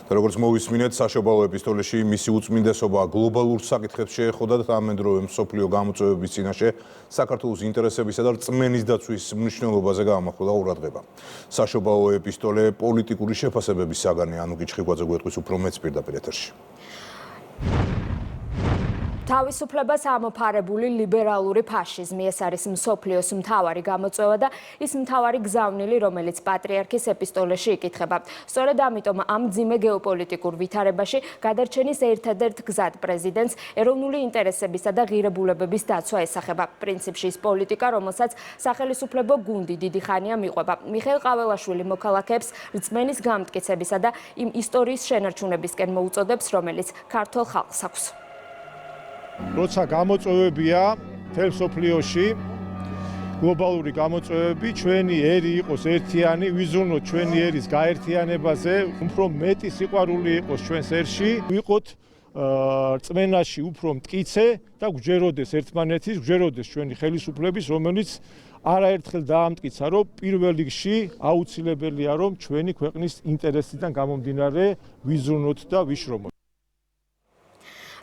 და როგორც მოვისმინეთ, საშობაო ეპისტოლეში მისი უწმინდესობა გლობალურ საკითხებს შეეხოდა და ამავდროულად მსოფლიო გამოწვევების წინაშე საქართველოს ინტერესებისა და რწმენის დაცვის მნიშვნელობაზე გაამახვილა ყურადღება. საშობაო ეპისტოლე პოლიტიკური შეფასებების საგანია. ანუ გიჩხიგვაძე გვეტყვის უფრო მეც პირდაპირ ეთერში. თავისუფლებას ამოფარებული ლიბერალური ფაშიზმი ეს არის მსოფლიოს მთავარი გამოწვევა და ის მთავარი გზავნილი, რომელიც პატრიარქის ეპისტოლეში იკითხება. სწორედ ამიტომ ამ მძიმე გეოპოლიტიკურ ვითარებაში გადარჩენის ერთადერთ გზად პრეზიდენტს ეროვნული ინტერესებისა და ღირებულებების დაცვა ესახება. პრინციპში ის პოლიტიკა, რომელსაც სახელისუფლებო გუნდი დიდი ხანია მიყვება. მიხეილ ყაველაშვილი მოქალაქეებს რწმენის გამტკიცებისა და იმ ისტორიის შენარჩუნებისკენ მოუწოდებს, რომელიც ქართველ ხალხს აქვს. როცა გამოწვევებია მთელ მსოფლიოში გლობალური გამოწვევები, ჩვენი ერი იყოს ერთიანი, ვიზრუნოთ ჩვენი ერის გაერთიანებაზე, უფრო მეტი სიყვარული იყოს ჩვენს ერში, ვიყოთ რწმენაში უფრო მტკიცე და გვჯეროდეს ერთმანეთის, გვჯეროდეს ჩვენი ხელისუფლების, რომელიც არაერთხელ დაამტკიცა, რომ პირველ რიგში აუცილებელია, რომ ჩვენი ქვეყნის ინტერესიდან გამომდინარე ვიზრუნოთ და ვიშრომოთ.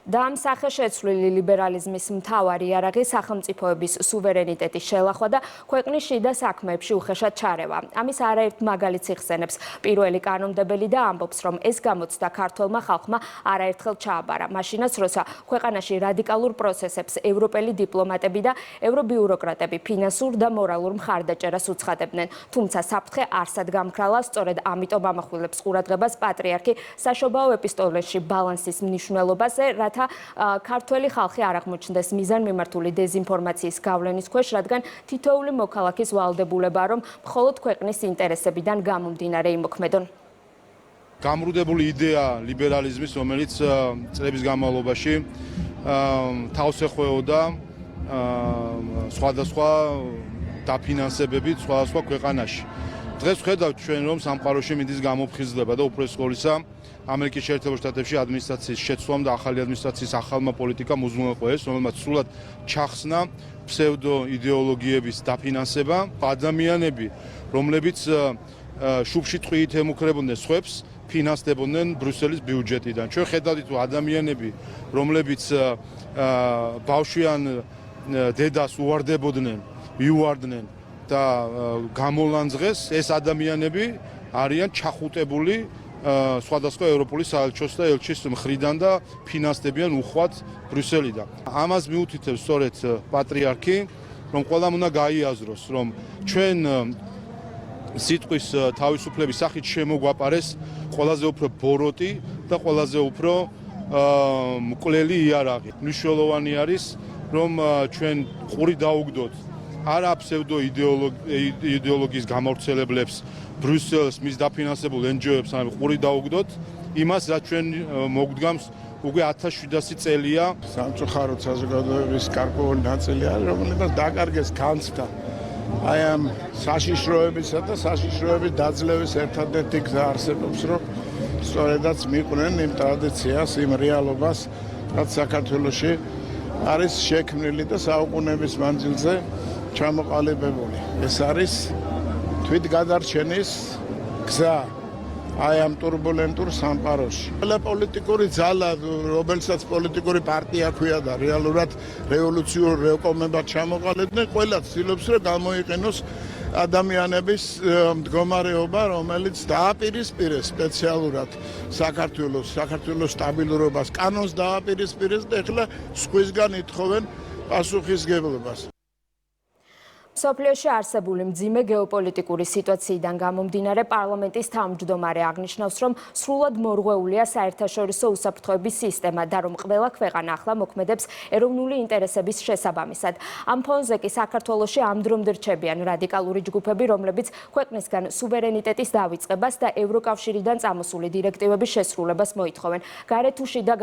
დაამსახე შეცვლილი ლიბერალიზმის მთავარი იარაღი სახელმწიფოების სუვერენიტეტის შელახვა და ქვეყნის შიდა საქმეებში უხეშად ჩარევა. ამის არაერთ მაგალითს იხსენებს პირველი კანონმდებელი და ამბობს, რომ ეს გამოცდა ქართველმა ხალხმა არაერთხელ ჩააბარა. მაშინაც, როცა ქვეყანაში რადიკალურ პროცესებს ევროპელი დიპლომატები და ევრობიუროკრატები ფინანსურ და მორალურ მხარდაჭერას უცხადებდნენ. თუმცა საფრთხე არსად გამქრალა, სწორედ ამიტომ ამახვილებს ყურადღებას პატრიარქი საშობაო ეპისტოლეში ბალანსის მნიშვნელობაზე, რათა ქართველი ხალხი არ აღმოჩნდეს მიზანმიმართული დეზინფორმაციის გავლენის ქვეშ, რადგან თითოეული მოქალაქის ვალდებულებაა, რომ მხოლოდ ქვეყნის ინტერესებიდან გამომდინარე იმოქმედონ. გამრუდებული იდეა ლიბერალიზმის, რომელიც წლების განმავლობაში თავს ეხვეოდა სხვადასხვა დაფინანსებებით სხვადასხვა ქვეყანაში. დღეს ვხედავთ ჩვენ, რომ სამყაროში მიდის გამოფხიზლება და უპირველეს ყოვლისა ამერიკის შეერთებულ შტატებში ადმინისტრაციის შეცვლამ და ახალი ადმინისტრაციის ახალმა პოლიტიკამ უზრუნველყოს, რომელმაც სრულად ჩახსნა ფსევდო იდეოლოგიების დაფინანსება. ადამიანები, რომლებიც შუბში ტყვიით ემუქრებოდნენ სხვებს, ფინანსდებოდნენ ბრიუსელის ბიუჯეტიდან. ჩვენ ხედავთ, რომ ადამიანები, რომლებიც ბავშვიან დედას უვარდებოდნენ, იუვარდნენ და გამოლანძღეს, ეს ადამიანები არიან ჩახუტებული სხვადასხვა ევროპული საელჩოს და ელჩის მხრიდან და ფინანსდებიან უხვად ბრიუსელიდან. ამას მიუთითებს სწორედ პატრიარქი, რომ ყველამ უნდა გაიაზროს, რომ ჩვენ სიტყვის თავისუფლების სახით შემოგვაპარეს ყველაზე უფრო ბოროტი და ყველაზე უფრო მკვლელი იარაღი. მნიშვნელოვანი არის, რომ ჩვენ ყური დაუგდოთ არა ფსევდო იდეოლოგიის გამავრცელებლებს, ბრიუსელს, მის დაფინანსებულ NGO-ებს, ანუ ყური დაუგდოთ იმას, რაც ჩვენ მოგვდგამს უკვე 1700 წელია. სამწუხაროდ საზოგადოების გარკვეული ნაწილი არის, რომელსაც დაკარგეს განცდა აი ამ საშიშროებისა და საშიშროების დაძლევის ერთადერთი გზა არსებობს, რომ სწორედაც მიყვნენ იმ ტრადიციას, იმ რეალობას, რაც საქართველოში არის შექმნილი და საუკუნეების მანძილზე ჩამოყალიბებული. ეს არის თვითგადარჩენის გზა აი ამ турბულენტურ სამყაროში. ყველა პოლიტიკური ძალა, რომელსაც პოლიტიკური პარტია ქვია და რეალურად რევოლუციურ რეკომებად ჩამოყალიბდნენ, ყველა ცდილობს, რომ გამოიყენოს ადამიანების მდგომარეობა, რომელიც დააპირისპირეს სპეციალურად საქართველოს სტაბილურობას, კანონს დააპირისპირეს და ეხლა სხვისგან ითხოვენ პასუხისგებლობას. მსოფლიოში არსებული მძიმე გეოპოლიტიკური სიტუაციიდან გამომდინარე პარლამენტის თავმჯდომარე აღნიშნავს, რომ სრულად მორღვეულია საერთაშორისო უსაფრთხოების სისტემა და რომ ყველა ქვეყანა ახლა მოქმედებს ეროვნული ინტერესების შესაბამისად. ამ ფონზე კი საქართველოში ამდრომდე რჩებიან რადიკალური ჯგუფები, რომლებიც ქვეყნისგან სუვერენიტეტის დავიწყებას და ევროკავშირიდან წამოსული დირექტივების შესრულებას მოითხოვენ. გარეთ თუ შიდა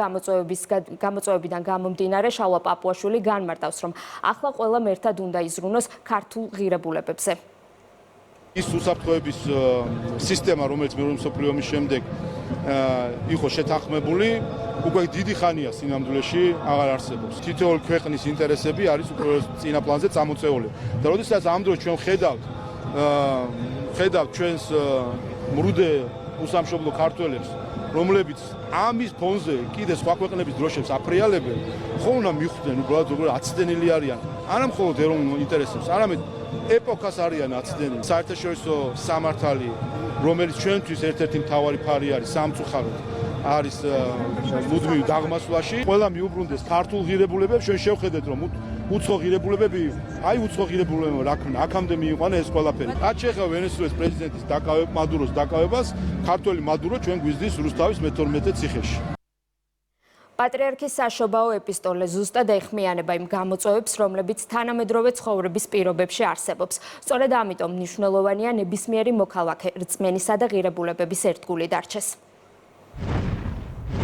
გამოწვევებიდან გამომდინარე შალვა პაპუაშვილი განმარტავს, რომ ახლა ყველამ ერთად უნდა იზრუნოს ქართულ ღირებულებებზე. ის უსაფრთხოების სისტემა, რომელიც მეორე მსოფლიო ომის შემდეგ იყო შეთანხმებული, უკვე დიდი ხანია სინამდვილეში აღარ არსებობს. თითოეული ქვეყნის ინტერესები არის უკვე წინა პლანზე წამოწეული. და როდესაც ამ დროს ჩვენ ხედავთ ჩვენს მრუდე უსამშობლო ქართველებს, რომლებიც ამის ფონზე კიდე სხვა ქვეყნების დროშებს აფრიალებენ, ხო უნდა მიხვდნენ უბრალოდ როგორ აცდენილი არიან. არა მხოლოდ ეროვნულ ინტერესებს, არამედ ეპოქას არიან აცდენილი. საერთაშორისო სამართალი, რომელიც ჩვენთვის ერთ-ერთი მთავარი ფარი არის სამწუხაროდ, არის მუდმივ დაღმასვლაში. ყველა მიუბრუნდეს ქართულ ღირებულებებს, ჩვენ შევხედეთ რომ უცხო ღირებულებები, უცხო ღირებულებებმა რა ქნა, აქამდე მიიყვანა ეს ყველაფერი. რაც შეეხება ვენესუელის პრეზიდენტის მადუროს დაკავებას, ქართველი მადურო ჩვენ გვიზრდის რუსთავის მე-12 ციხეში. პატრიარქის საშობაო ეპისტოლე ზუსტად ეხმიანება იმ გამოწვევებს, რომლებიც თანამედროვე ცხოვრების პირობებში არსებობს. სწორედ ამიტომ მნიშვნელოვანია ნებისმიერი მოქალაქე რწმენისა და ღირებულებების ერთგული დარჩეს.